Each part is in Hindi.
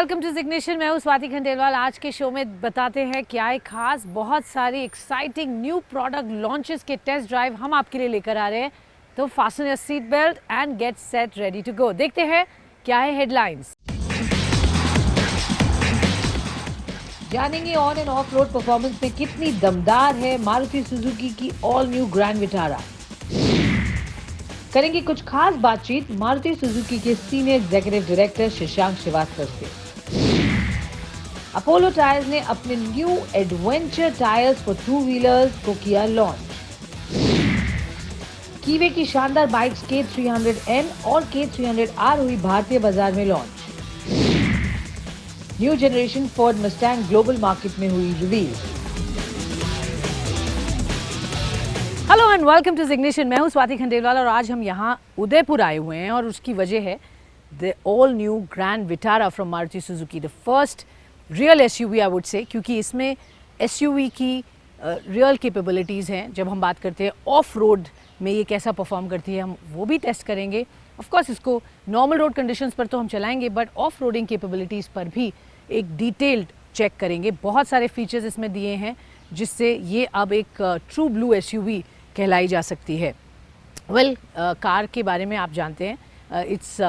वेलकम टू जिग्नेशन। मैं हूँ स्वाति खंडेलवाल। आज के शो में बताते हैं क्या है खास। बहुत सारी एक्साइटिंग न्यू प्रोडक्ट लॉन्चेस के टेस्ट ड्राइव हम आपके लिए लेकर आ रहे हैं, तो fasten your seat belt and get set ready to go. देखते हैं क्या है हेडलाइंस। जानेंगे on and off road performance में कितनी दमदार है मारुति सुजुकी की ऑल न्यू ग्रैंड विटारा। करेंगे कुछ खास बातचीत मारुति सुजुकी के senior executive director Shashank Srivastava से। अपोलो टायर्स ने अपने new adventure tyres for two wheelers को किया लॉन्च। कीवे की शानदार बाइक्स K300N और K300R हुई भारतीय बाजार में launch. New generation Ford Mustang global market में हुई reveal. Hello and welcome to जिग्नेशन। मैं हूँ स्वाति खंडेलवाल और आज हम यहाँ उदयपुर आए हुए हैं और उसकी वजह है the all new grand Vitara from Maruti Suzuki, the first real SUV I would say, क्योंकि इसमें एसयूवी की रियल कैपेबिलिटीज़ हैं। जब हम बात करते हैं ऑफ रोड में ये कैसा परफॉर्म करती है, हम वो भी टेस्ट करेंगे। ऑफ कोर्स इसको नॉर्मल रोड कंडीशंस पर तो हम चलाएंगे, बट ऑफ रोडिंग कैपेबिलिटीज़ पर भी एक डिटेल्ड चेक करेंगे। बहुत सारे फीचर्स इसमें दिए हैं जिससे ये अब एक ट्रू ब्लू एसयूवी कहलाई जा सकती है। कार के बारे में आप जानते हैं, it's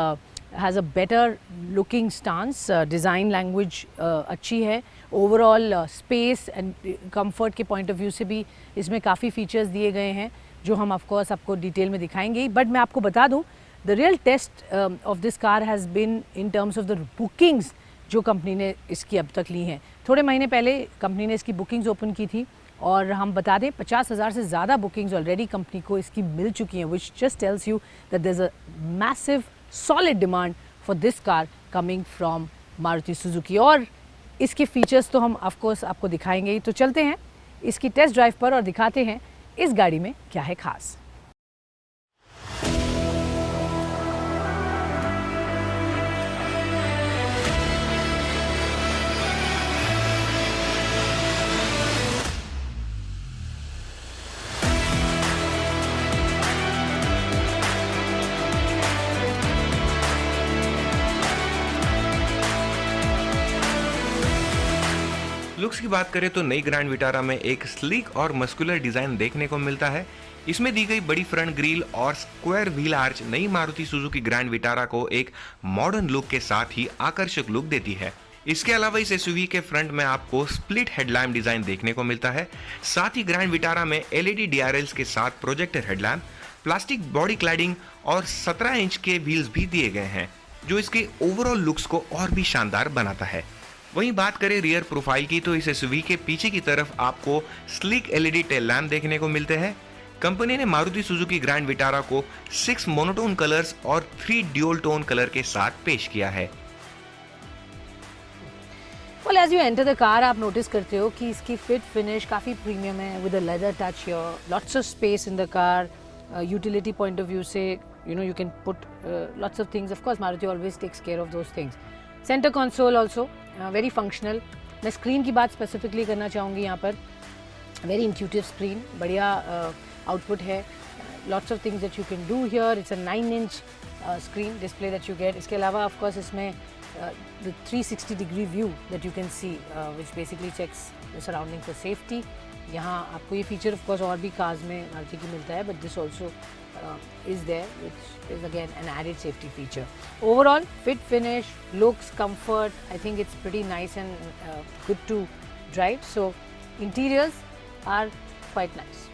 has a better looking stance, design language अच्छी है, ओवरऑल स्पेस एंड कंफर्ट के पॉइंट ऑफ व्यू से भी इसमें काफ़ी फीचर्स दिए गए हैं जो हम ऑफ कोर्स आपको डिटेल में दिखाएंगे। बट मैं आपको बता दूं, the real test of this car has been in terms of the bookings जो कंपनी ने इसकी अब तक ली हैं। थोड़े महीने पहले कंपनी ने इसकी बुकिंग्स ओपन की थी और हम बता दें 50,000 से ज़्यादा बुकिंग्स ऑलरेडी कंपनी को इसकी मिल चुकी हैं, which just tells you that there is a massive solid demand for this car coming from Maruti Suzuki. और इसके फीचर्स तो हम ऑफ कोर्स आपको दिखाएंगे ही। तो चलते हैं इसकी टेस्ट ड्राइव पर और दिखाते हैं इस गाड़ी में क्या है खास। लुक्स की बात करें तो नई ग्रैंड विटारा में एक स्लीक और मस्कुलर डिजाइन देखने को मिलता है। इसमें दी गई बड़ी फ्रंट ग्रिल और स्क्वायर व्हील आर्च नई मारुति सुजुकी ग्रैंड विटारा को एक मॉडर्न लुक के साथ ही आकर्षक लुक देती है। इसके अलावा इस एसयूवी के फ्रंट में आपको स्प्लिट हेडलैम्प डिजाइन देखने को मिलता है। साथ ही ग्रैंड विटारा में LED DRLs के साथ projector headlamp, plastic body cladding और 17 इंच के व्हील्स भी दिए गए हैं, जो इसके ओवरऑल लुक्स को और भी शानदार बनाता है। वहीं बात करें रियर प्रोफाइल की, तो इस एसयूवी के पीछे की तरफ आपको स्लिक LED टेल लैम्प देखने को मिलते हैं। कंपनी ने मारुति सुजुकी ग्रैंड विटारा को 6 मोनोटोन कलर्स और 3 ड्यूल टोन कलर के साथ पेश किया है। Well, as you enter the car, आप नोटिस करते हो कि इसकी फिट फिनिश काफ़ी प्रीमियम है, with a leather touch here, lots of space in the car. Utility point of view से you can put lots of things. Of course, Maruti always takes care of those things. Center console also very functional. मैं स्क्रीन की बात स्पेसिफिकली करना चाहूँगी यहाँ पर। वेरी इंट्यूटिव स्क्रीन, बढ़िया आउटपुट है। Lots of things that you can do here. It's a 9 inch screen display that you get. इसके अलावा ऑफ कोर्स इसमें the 360 degree view that you can see, which basically checks the surrounding for safety. यहाँ आपको ये फीचर ऑफ कोर्स और भी कार्स में मारुति की मिलता है, but this also is there, which is again an added safety feature. Overall, fit finish, looks, comfort, I think it's pretty nice and good to drive. So interiors are quite nice.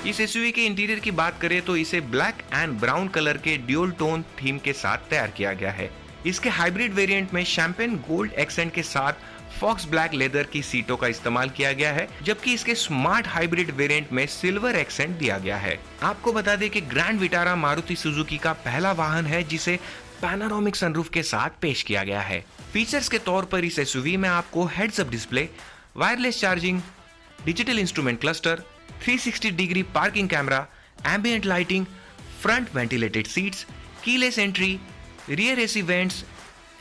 इस एसयूवी के इंटीरियर की बात करें तो इसे ब्लैक एंड ब्राउन कलर के ड्यूल टोन थीम के साथ तैयार किया गया है। इसके हाइब्रिड वेरिएंट में शैंपेन गोल्ड एक्सेंट के साथ फॉक्स ब्लैक लेदर की सीटों का इस्तेमाल किया गया है, जबकि इसके स्मार्ट हाइब्रिड वेरिएंट में सिल्वर एक्सेंट दिया गया है। आपको बता दें कि ग्रैंड विटारा मारुति सुजुकी का पहला वाहन है जिसे पैनोरामिक सनरूफ के साथ पेश किया गया है। फीचर्स के तौर पर इस एसयूवी में आपको heads up display, wireless charging, digital instrument cluster, 360 degree parking camera, ambient lighting, front ventilated seats, keyless entry, rear AC vents,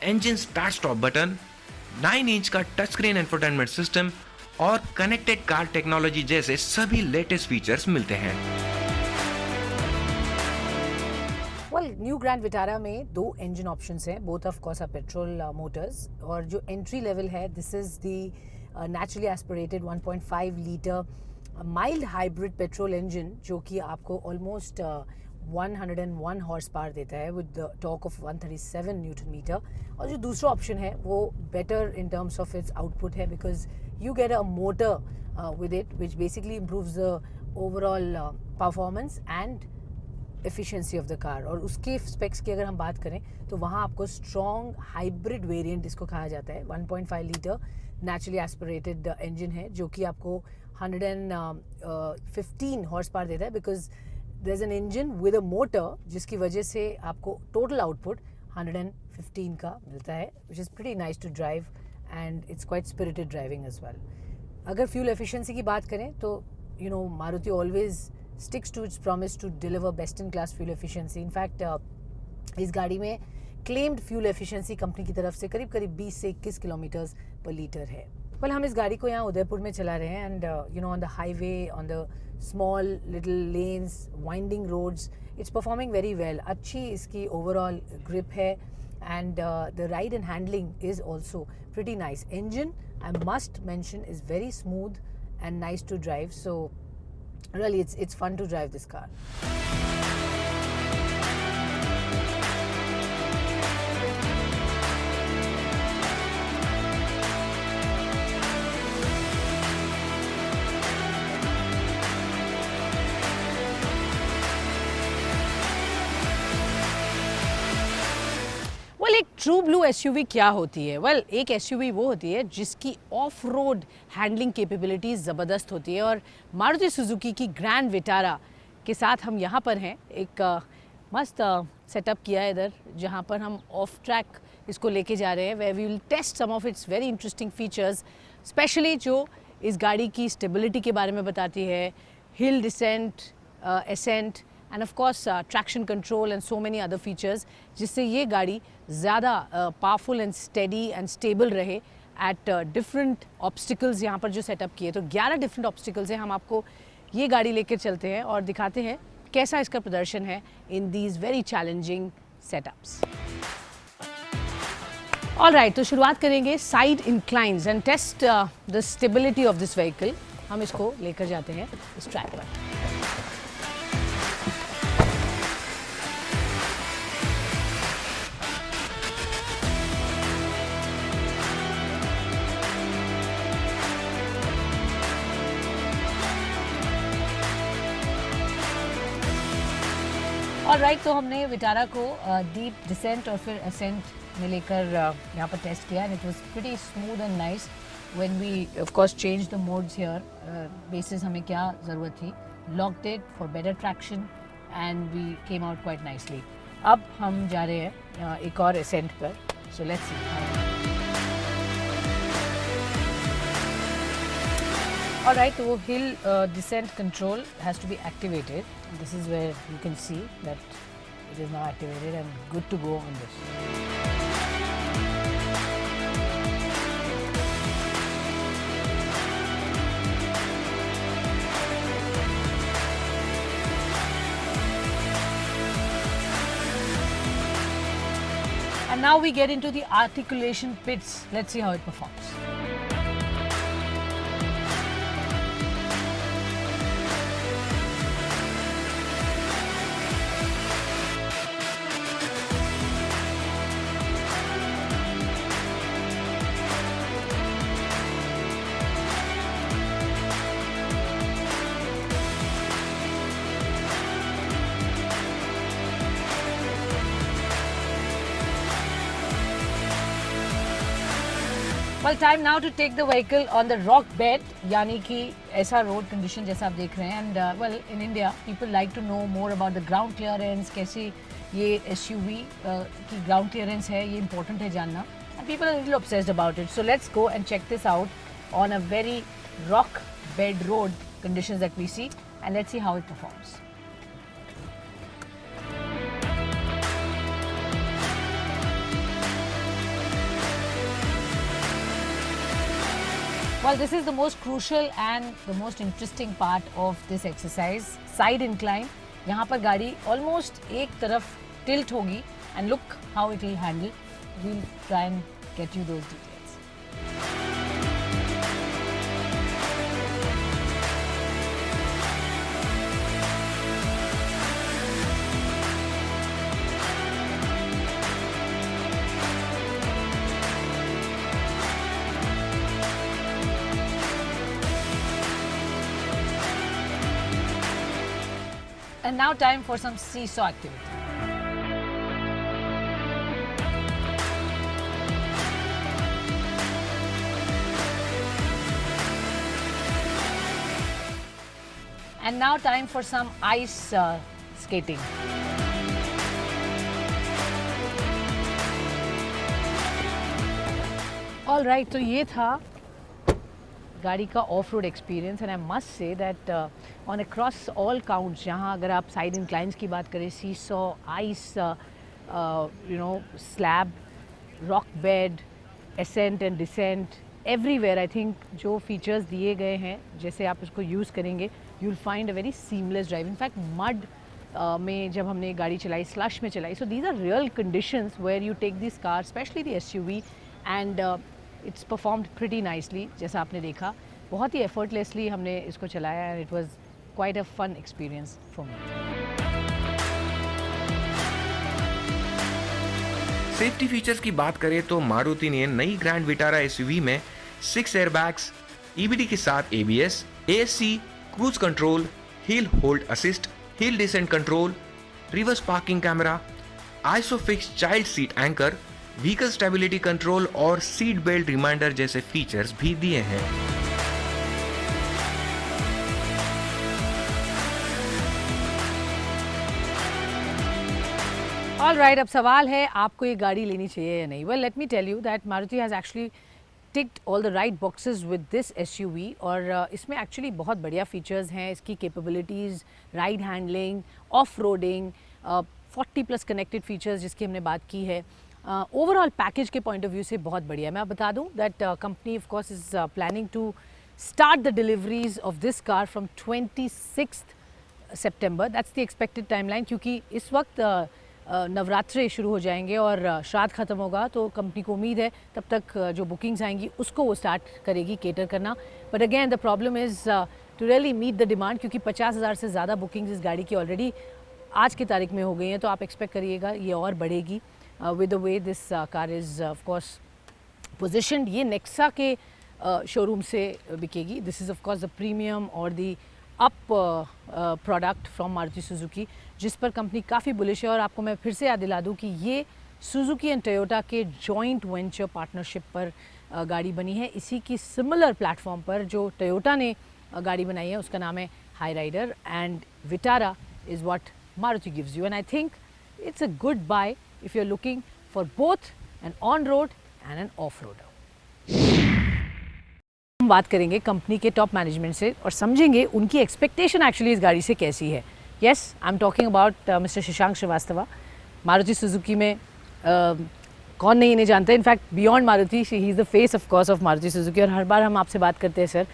engine start stop button, 9 inch का टच स्क्रीन इंफोटेनमेंट सिस्टम और कनेक्टेड कार टेक्नोलॉजी जैसे सभी लेटेस्ट फीचर्स मिलते हैं। वेल न्यू ग्रैंड विटारा में 2 इंजन ऑप्शंस हैं, both of course are petrol motors, और जो एंट्री लेवल है this is the naturally aspirated 1.5 litre mild hybrid petrol engine जो कि आपको ऑलमोस्ट 101 हॉर्स पावर देता है with torque of 137 newton metre. और जो दूसरा ऑप्शन है वो better in terms of its output है because you get a motor with it which basically improves the overall performance and efficiency of the car। और उसके स्पेक्स की अगर हम बात करें तो वहाँ आपको स्ट्रॉन्ग हाइब्रिड वेरिएंट इसको कहा जाता है। 1.5 लीटर नेचुरली एस्पिरेटेड इंजन है जो कि आपको 115 हॉर्स पावर देता है because there is an engine with a motor जिसकी वजह से आपको टोटल आउटपुट 115 का मिलता है which is pretty nice to drive and it's quite spirited driving as well. अगर फ्यूल एफिशिएंसी की बात करें तो you know Maruti always sticks to its promise to deliver best in class fuel efficiency. In fact इस गाड़ी में क्लेम्ड फ्यूल एफिशिएंसी कंपनी की तरफ से करीब 20 से 21 किलोमीटर्स पर लीटर है। वेल हम इस गाड़ी को यहाँ उदयपुर में चला रहे हैं and you know on the highway, on the small little lanes, winding roads, it's performing very well. अच्छी इसकी ओवरऑल ग्रिप है and the ride and handling is also pretty nice. Engine, I must mention, is very smooth and nice to drive, so really it's fun to drive this car. एक ट्रू ब्लू एसयूवी क्या होती है? वेल एक एसयूवी वो होती है जिसकी ऑफ रोड हैंडलिंग कैपेबिलिटीज ज़बरदस्त होती है और मारुति सुजुकी की ग्रैंड विटारा के साथ हम यहाँ पर हैं। एक मस्त सेटअप किया है इधर जहाँ पर हम ऑफ ट्रैक इसको लेके जा रहे हैं where we will test some of its very interesting features, specially जो इस गाड़ी की स्टेबिलिटी के बारे में बताती है, hill descent, ascent and of course traction control and so many other features जिससे ये गाड़ी ज़्यादा powerful and steady and stable रहे at different obstacles। यहाँ पर जो सेटअप किए तो 11 different obstacles हैं। हम आपको ये गाड़ी लेकर चलते हैं और दिखाते हैं कैसा इसका प्रदर्शन है in these very challenging setups। All right, तो शुरुआत करेंगे side inclines and test the stability of this vehicle। हम इसको लेकर जाते हैं इस ट्रैक पर। और राइट, तो हमने विटारा को डीप डिसेंट और फिर असेंट में लेकर यहाँ पर टेस्ट किया and it was pretty smooth and nice when we of course change the modes here basis हमें क्या ज़रूरत थी, locked it for better traction and we came out quite nicely. अब हम जा रहे हैं एक और असेंट पर, so let's see. All right, so hill descent control has to be activated. This is where you can see that it is now activated and good to go on this. And now we get into the articulation pits. Let's see how it performs. Well, time now to take the vehicle on the rock bed, यानी कि ऐसा रोड कंडीशन जैसा आप देख रहे हैं। And well in India people like to know more about the ground clearance, कैसे ये एसयूवी की ग्राउंड क्लियरेंस है, ये इंपॉर्टेंट है जानना and people are little obsessed about it. So let's go and check this out on a very rock bed road conditions that we see and let's see how it performs. Well, this is the most crucial and the most interesting part of this exercise, side incline. यहाँ पर गाड़ी almost एक तरफ टिल्ट होगी and look how it will handle. We'll try and get you those details. And now time for some seesaw activity. And now time for some ice skating. All right, तो ये था गाड़ी का off road experience and I must say that on across all counts, जहाँ अगर आप साइड इंक्लाइंस की बात करें, seesaw, ice, slab, rock bed, ascent and descent, everywhere I think जो फीचर्स दिए गए हैं, जैसे आप इसको यूज़ करेंगे you will find a very seamless drive. In fact mud में जब हमने गाड़ी चलाई, स्लश में चलाई, so these are real conditions where you take this car, specially the SUV, and it's performed pretty nicely. जैसा आपने देखा, बहुत ही एफर्टलेसली हमने इसको चलाया and it was quite a fun experience for me. Safety features की बात करें तो मारुति ने नई ग्रैंड विटारा SUV में 6 एयरबैग्स, EBD के साथ ABS, ASC, cruise control, hill hold assist, hill descent control, reverse parking camera, isofix child seat anchor, vehicle stability control और सीट बेल्ट रिमाइंडर जैसे फीचर्स भी दिए हैं. ऑल राइट, अब सवाल है आपको ये गाड़ी लेनी चाहिए या नहीं. Well, let me tell you that Maruti has actually ticked all the right boxes with this SUV, और इसमें एक्चुअली बहुत बढ़िया फीचर्स हैं. इसकी capabilities, ride handling, off roading, 40+ connected features जिसकी हमने बात की है. ओवरऑल पैकेज के पॉइंट ऑफ व्यू से बहुत बढ़िया. मैं आप बता दूं that company of course is planning to start the deliveries of this car from 26 September. That's the expected timeline, क्योंकि इस वक्त नवरात्रे शुरू हो जाएंगे और श्राद्ध ख़त्म होगा, तो कंपनी को उम्मीद है तब तक जो बुकिंग्स आएंगी उसको वो स्टार्ट करेगी केटर करना. But again the problem is to really meet the demand, क्योंकि 50,000 से ज़्यादा बुकिंग्स इस गाड़ी की ऑलरेडी आज की तारीख में हो गई हैं, तो आप एक्सपेक्ट करिएगा ये और बढ़ेगी with the way this car is of course positioned. ये नेक्सा के शोरूम से बिकेगी. This is of course the premium और the up product from Maruti Suzuki, जिस पर कंपनी काफ़ी बुलिश है. और आपको मैं फिर से याद दिला दूँ कि ये सुजुकी एंड टोयोटा के जॉइंट वेंचर पार्टनरशिप पर गाड़ी बनी है. इसी की सिमिलर प्लेटफॉर्म पर जो टोयोटा ने गाड़ी बनाई है उसका नाम है high rider, and Vitara is what Maruti gives you, and I think it's a good buy if you're looking for both an on-road and an off-roader. हम बात करेंगे कंपनी के टॉप मैनेजमेंट से और समझेंगे उनकी एक्सपेक्टेशन एक्चुअली इस गाड़ी से कैसी है. Yes, I am talking about mister Shashank Srivastava. Maruti Suzuki में कौन नहीं इन्हें जानता है. In fact beyond Maruti he is the face of course of Maruti Suzuki. और हर बार हम आपसे बात करते हैं सर,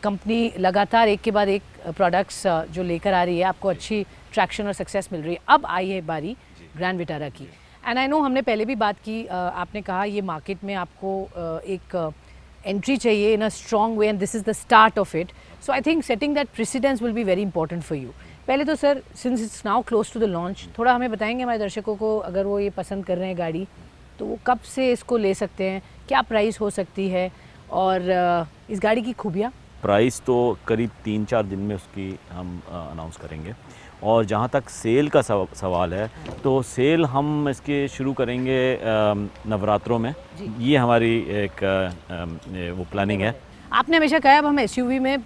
कंपनी लगातार एक के बाद एक प्रोडक्ट्स जो लेकर आ रही है, आपको अच्छी ट्रैक्शन और सक्सेस मिल रही है. अब आई है बारी ग्रैंड विटारा की, एंड आई नो हमने पहले भी बात की, आपने कहा ये मार्केट में आपको एक एंट्री चाहिए in a strong way, and this is the start of it. So I think setting that precedence will be very important for you. पहले तो sir, since it's now close to the launch, थोड़ा हमें बताएंगे हमारे दर्शकों को, अगर वो ये पसंद कर रहे हैं गाड़ी, तो वो कब से इसको ले सकते हैं, क्या प्राइस हो सकती है, और इस गाड़ी की खूबियाँ. प्राइस तो करीब 3-4 दिन में उसकी हम अनाउंस करेंगे. और जहाँ तक सेल का सवाल है, तो सेल हम इसके शुरू करेंगे नवरात्रों में. ये हमारी एक वो प्लानिंग है. आपने हमेशा कहा अब हम SUV में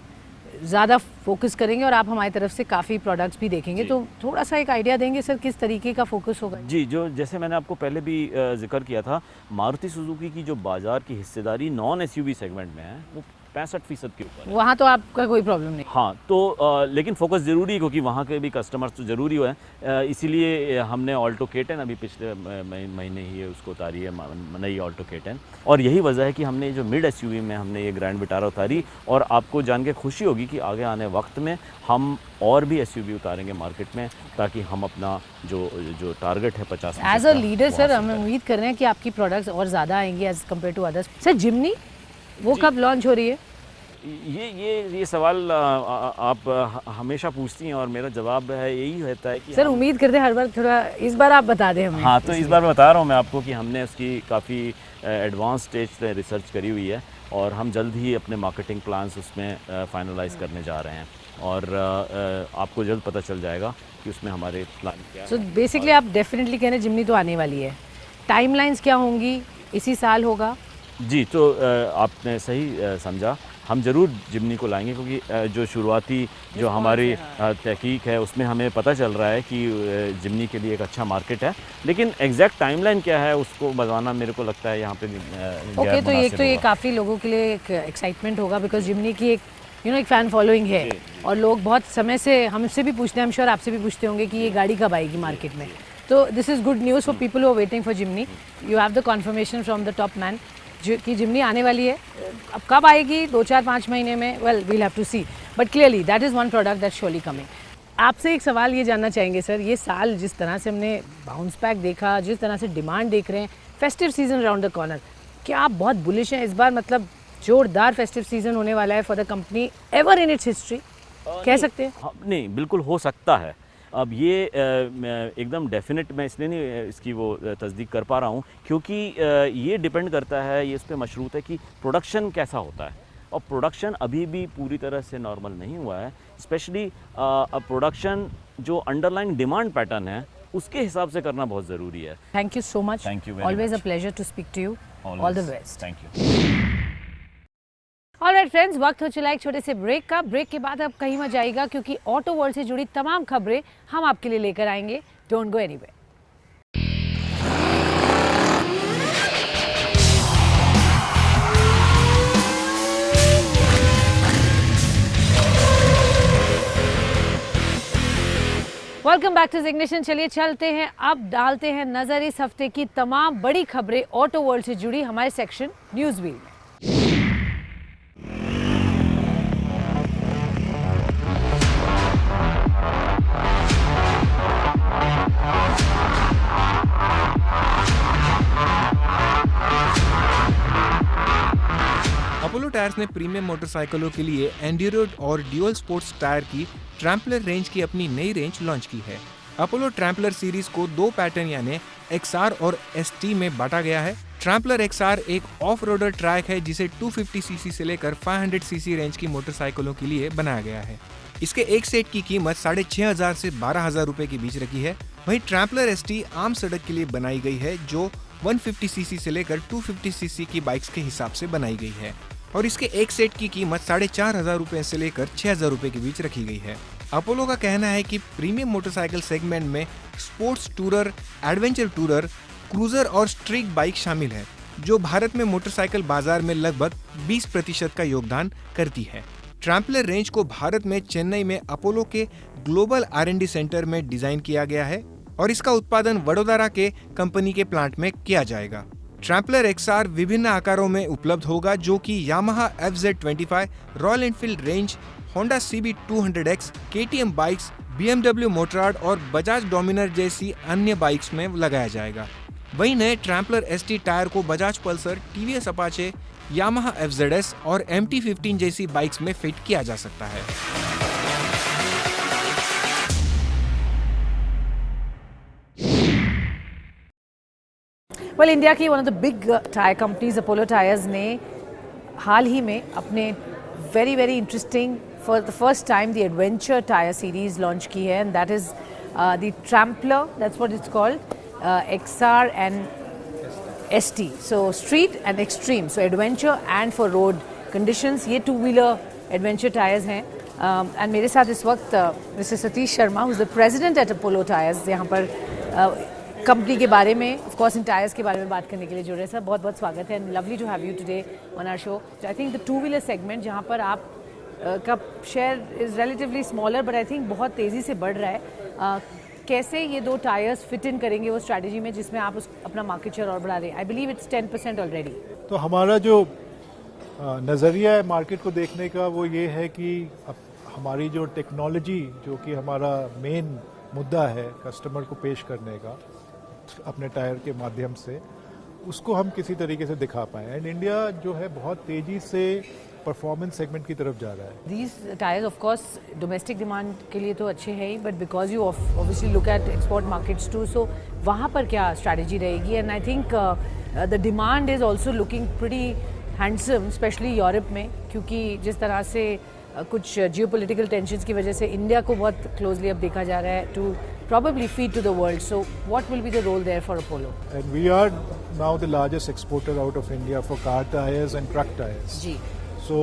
ज़्यादा फोकस करेंगे और आप हमारी तरफ से काफ़ी प्रोडक्ट्स भी देखेंगे, तो थोड़ा सा एक आइडिया देंगे सर किस तरीके का फोकस होगा. जी, जो जैसे मैंने आपको पहले भी जिक्र किया था, मारुति सुजुकी की जो बाज़ार की हिस्सेदारी नॉन SUV सेगमेंट में है वो 65% के ऊपर है। वहाँ तो आपका कोई प्रॉब्लम नहीं। हाँ, तो लेकिन फोकस ज़रूरी है क्योंकि वहाँ के भी कस्टमर्स तो ज़रूरी हुए हैं, इसीलिए हमने ऑल्टो K10 अभी पिछले महीने ही उसको उतारी है, नई ऑल्टो K10। और यही वजह है कि हमने जो मिड SUV में हमने ये ग्रैंड विटारा उतारी, और आपको जान के खुशी होगी कि आगे आने वक्त में हम और भी SUV उतारेंगे मार्केट में, ताकि हम अपना जो टारगेट है 50 एज अ लीडर सर, हम उम्मीद कर रहे हैं कि आपकी प्रोडक्ट्स और ज़्यादा आएंगी as compare to others. Sir Jimny वो कब लॉन्च हो रही है? ये सवाल आप हमेशा पूछती हैं और मेरा जवाब है यही रहता है कि सर उम्मीद करते हैं हर बार, थोड़ा इस बार आप बता दें हमें। हाँ, तो इस बार बता रहा हूँ मैं आपको कि हमने उसकी काफ़ी एडवांस स्टेज पे रिसर्च करी हुई है, और हम जल्द ही अपने मार्केटिंग प्लान्स उसमें फाइनलाइज करने जा रहे हैं, और आपको जल्द पता चल जाएगा कि उसमें हमारे प्लान क्या है। सो बेसिकली आप डेफिनेटली कह रहे हैं जिमनी तो आने वाली है। टाइमलाइंस क्या होंगी? इसी साल होगा? जी, तो आपने सही समझा, हम ज़रूर जिमनी को लाएंगे, क्योंकि जो शुरुआती जो हमारी तहकीक है उसमें हमें पता चल रहा है कि जिमनी के लिए एक अच्छा मार्केट है, लेकिन एग्जैक्ट टाइमलाइन क्या है उसको बताना मेरे को लगता है यहाँ पे ओके, तो ये काफ़ी लोगों के लिए एक एक्साइटमेंट होगा, बिकॉज जिमनी की एक एक फ़ैन फॉलोइंग है, और लोग बहुत समय से हमसे भी पूछते हैं, हम श्योर आपसे भी पूछते होंगे कि ये गाड़ी कब आएगी मार्केट में। तो this is good news for people who are waiting for Jimny. You have the confirmation from the top man कि जिमनी आने वाली है। अब कब आएगी, 2-4-5 महीने में, well we'll have to see, but clearly that is one product that surely coming. आपसे एक सवाल ये जानना चाहेंगे सर, ये साल जिस तरह से हमने बाउंस बैक देखा, जिस तरह से डिमांड देख रहे हैं, festive season around the corner, क्या आप बहुत बुलिश हैं इस बार? मतलब जोरदार फेस्टिव सीजन होने वाला है for the company ever in its history, कह सकते हैं? नहीं, बिल्कुल हो सकता है। अब ये एकदम डेफिनेट मैं इसलिए नहीं इसकी वो तस्दीक कर पा रहा हूँ, क्योंकि ये डिपेंड करता है, ये इस पे मशरूत है कि प्रोडक्शन कैसा होता है, और प्रोडक्शन अभी भी पूरी तरह से नॉर्मल नहीं हुआ है। स्पेशली प्रोडक्शन जो अंडरलाइन डिमांड पैटर्न है उसके हिसाब से करना बहुत ज़रूरी है। Thank you so much, thank you very always much. A pleasure to speak to you, all the best. Thank you. Alright friends, वक्त हो चला एक छोटे से ब्रेक का। ब्रेक के बाद अब कहीं मत जाइएगा, क्योंकि ऑटो वर्ल्ड से जुड़ी तमाम खबरें हम आपके लिए लेकर आएंगे। Don't go anywhere. Welcome back to ignition. चलिए चलते हैं, अब डालते हैं नजर इस हफ्ते की तमाम बड़ी खबरें ऑटो वर्ल्ड से जुड़ी हमारे सेक्शन न्यूज व्हील में। अपोलो टायर्स ने प्रीमियम मोटरसाइकिलों के लिए एंड्यूरो और ड्यूअल स्पोर्ट्स टायर की ट्रैम्पलर रेंज की अपनी नई रेंज लॉन्च की है। अपोलो ट्रैम्पलर सीरीज को दो पैटर्न यानी XR और ST में बांटा गया है। ट्रैम्पलर XR एक ऑफ रोडर ट्रैक है जिसे 250 सीसी से लेकर 500 सीसी रेंज की मोटरसाइकिलों के लिए बनाया गया है। इसके एक सेट की कीमत 6,500 से 12,000 रुपए के बीच रखी है। वहीं ट्रैम्पलर ST आम सड़क के लिए बनाई गई है, जो 150 सीसी से लेकर 250 सीसी की बाइक्स के हिसाब से बनाई गई है, और इसके एक सेट की कीमत 4,500 रुपए से लेकर 6,000 रुपए के बीच रखी गई है। अपोलो का कहना है कि प्रीमियम मोटरसाइकिल सेगमेंट में sports tourer, adventure tourer, cruiser और स्ट्रीट बाइक शामिल है, जो भारत में मोटरसाइकिल बाजार में लगभग 20% का योगदान करती है। ट्रैम्पलर रेंज को भारत में चेन्नई में अपोलो के ग्लोबल R&D सेंटर में डिजाइन किया गया है, और इसका उत्पादन वडोदरा के कंपनी के प्लांट में किया जाएगा। ट्रैम्पलर XR विभिन्न आकारों में उपलब्ध होगा, जो कि Yamaha FZ25, royal Enfield range, Honda CB 200X, KTM bikes, BMW Motorrad और बजाज डोमिनर जैसी अन्य बाइक्स में लगाया जाएगा। वहीं नए ट्रैम्पलर ST टायर को Bajaj Pulsar, TVS Apache, Yamaha FZS और MT-15 जैसी बाइक्स में फिट किया जा सकता है। वेल, इंडिया की one of the big tyre companies Apollo tyres ने हाल ही में अपने very interesting for the first time the adventure tyre series launch की है, and that is the Tramplr, that's what it's called, XR and ST, so street and extreme, so adventure and for road conditions. ये टू व्हीलर एडवेंचर टायर्स हैं, एंड मेरे साथ इस वक्त mister Satish Sharma, who is the president at Apollo tyres, यहाँ पर कंपनी के बारे में, ऑफ कोर्स इन टायर्स के बारे में बात करने के लिए जुड़ रहे हैं। सर बहुत बहुत स्वागत है and lovely to have you today on our show. I think the two wheeler segment जहाँ पर आप का share is relatively smaller but I think बहुत तेज़ी से बढ़ रहा है। कैसे ये दो टायर्स फिट इन करेंगे वो स्ट्रैटेजी में जिसमें आप अपना मार्केट शेयर और बढ़ा रहे हैं? I believe it's 10% already. तो हमारा जो नज़रिया है मार्केट को देखने का वो ये है कि हमारी जो टेक्नोलॉजी जो कि हमारा मेन मुद्दा है कस्टमर को पेश करने का अपने टायर के माध्यम से, उसको हम किसी तरीके से दिखा पाएँ। एंड इंडिया जो है बहुत तेज़ी से परफॉर्मेंस सेगमेंट की तरफ जा रहा है। These tires of course domestic demand के लिए तो अच्छे हैं ही, but because you obviously look at export markets too, so वहाँ पर क्या स्ट्रैटेजी रहेगी? And I think the demand is also looking pretty handsome especially Europe में, क्योंकि जिस तरह से कुछ जियोपॉलिटिकल टेंशन्स की वजह से इंडिया को बहुत क्लोजली अब देखा जा रहा है to probably feed to the world. So what will be the role there for Apollo? And we are now the largest exporter out of India for car tires and truck tires. जी। So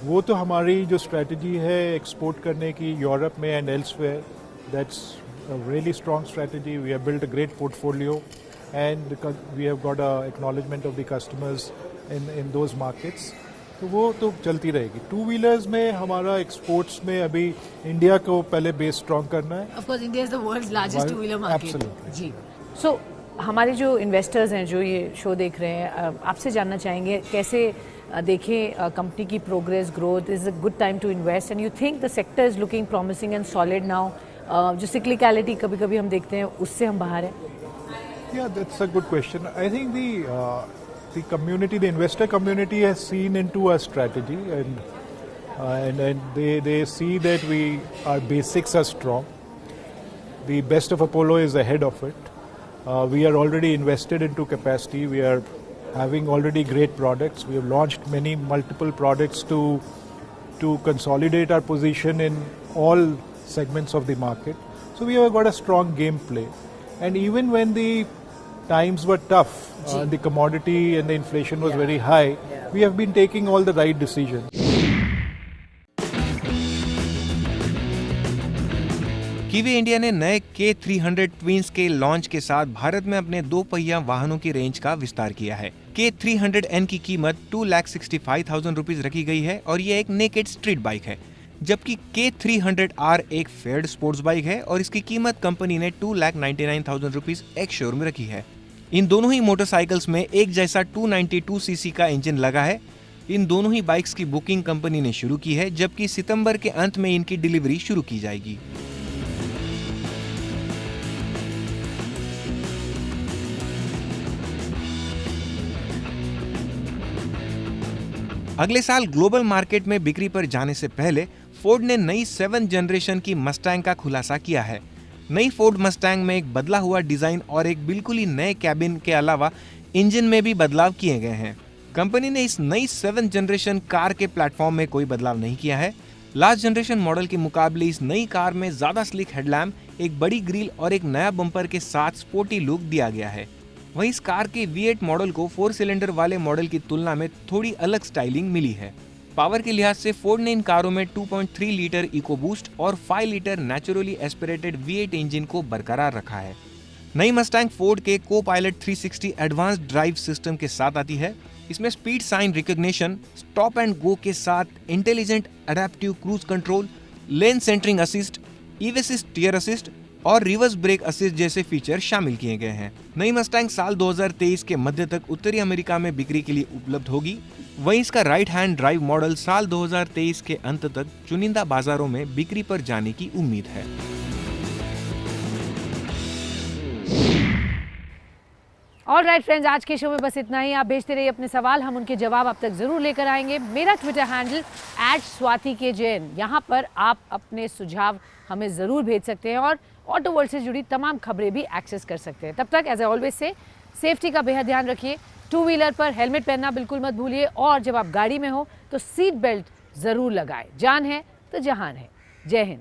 वो तो हमारी जो स्ट्रेटजी है एक्सपोर्ट करने की यूरोप में and elsewhere, that's a really strong strategy. We have built a great portfolio and we have got a acknowledgement of the customers in those markets. तो वो तो चलती रहेगी। टू व्हीलर्स में हमारा एक्सपोर्ट्स में अभी इंडिया को पहले बेस स्ट्रॉन्ग करना है। Of course India is the world's largest two wheeler market. Absolutely. Ji. So हमारे जो इन्वेस्टर्स हैं जो ये शो देख रहे हैं, आपसे जानना चाहेंगे कैसे देखें कंपनी की progress, growth? Is a good time to invest and you think the sector is looking promising and solid now? जो सिक्लिकलिटी कभी कभी हम देखते हैं उससे हम बाहर हैं? Yeah, that's a good question. I think the community, the investor community has seen into our strategy and they see that our basics are strong. The best of Apollo is ahead of it. We are already invested into capacity. We are having already great products. We have launched multiple products to consolidate our position in all segments of the market. So we have got a strong game play. And even when the times were tough, the commodity and the inflation was very high, we have been taking all the right decisions. Kiwi India ने नए K300 ट्विंस के लॉन्च के साथ भारत में अपने दो पहिया वाहनों की रेंज का विस्तार किया है। K300N की कीमत 2,65,000 रुपीज रखी गई है और ये एक नेकेड स्ट्रीट बाइक है, जबकि K300R एक फेयर्ड स्पोर्ट्स बाइक है और इसकी कीमत कंपनी ने 2,99,000 रुपीज एक शोरूम में रखी है। इन दोनों ही मोटरसाइकिल्स में एक जैसा 292 सीसी का इंजन लगा है। इन दोनों ही बाइक्स की बुकिंग कंपनी ने शुरू की है, जबकि सितंबर के अंत में इनकी डिलीवरी शुरू की जाएगी। अगले साल ग्लोबल मार्केट में बिक्री पर जाने से पहले फोर्ड ने नई 7th जनरेशन की मस्टैंग का खुलासा किया है। नई फोर्ड मस्टैंग में एक बदला हुआ डिजाइन और एक बिल्कुल ही नए कैबिन के अलावा इंजन में भी बदलाव किए गए हैं। कंपनी ने इस नई 7th जनरेशन कार के प्लेटफॉर्म में कोई बदलाव नहीं किया है। लास्ट जनरेशन मॉडल के मुकाबले इस नई कार में ज्यादा स्लिक हेडलैम्प, एक बड़ी ग्रिल और एक नया बम्पर के साथ स्पोर्टी लुक दिया गया है। वहीं इस कार के V8 मॉडल को 4 सिलेंडर वाले मॉडल की तुलना में थोड़ी अलग स्टाइलिंग मिली है। पावर के लिहाज से फोर्ड ने इन कारों में 2.3 लीटर इको बूस्ट और 5 litre naturally aspirated V8 engine को बरकरार रखा है। नई मस्टैंग फोर्ड के को-पायलट 360 एडवांस्ड ड्राइव सिस्टम के साथ आती है। इसमें speed sign recognition, stop and go के साथ intelligent adaptive cruise control, lane centering assist, ईव-असिस्ट टियर असिस्ट और रिवर्स ब्रेक असिस्ट जैसे फीचर शामिल किए गए हैं। नई मस्टैंग साल 2023 के मध्य तक उत्तरी अमेरिका में बिक्री के लिए उपलब्ध होगी। वहीं इसका राइट हैंड ड्राइव मॉडल साल 2023 के अंत तक चुनिंदा बाजारों में बिक्री पर जाने की उम्मीद है। ऑल राइट फ्रेंड्स, आज के शो में बस इतना ही। आप भेजते रहिए अपने सवाल, हम उनके जवाब आप तक जरूर लेकर आएंगे। मेरा ट्विटर हैंडल @swati_kjn, यहाँ पर आप अपने सुझाव हमें ज़रूर भेज सकते हैं और ऑटो वर्ल्ड से जुड़ी तमाम खबरें भी एक्सेस कर सकते हैं। तब तक as I always say safety का बेहद ध्यान रखिए। टू व्हीलर पर हेलमेट पहनना बिल्कुल मत भूलिए और जब आप गाड़ी में हो तो सीट बेल्ट ज़रूर लगाएं। जान है तो जहान है। जय हिंद।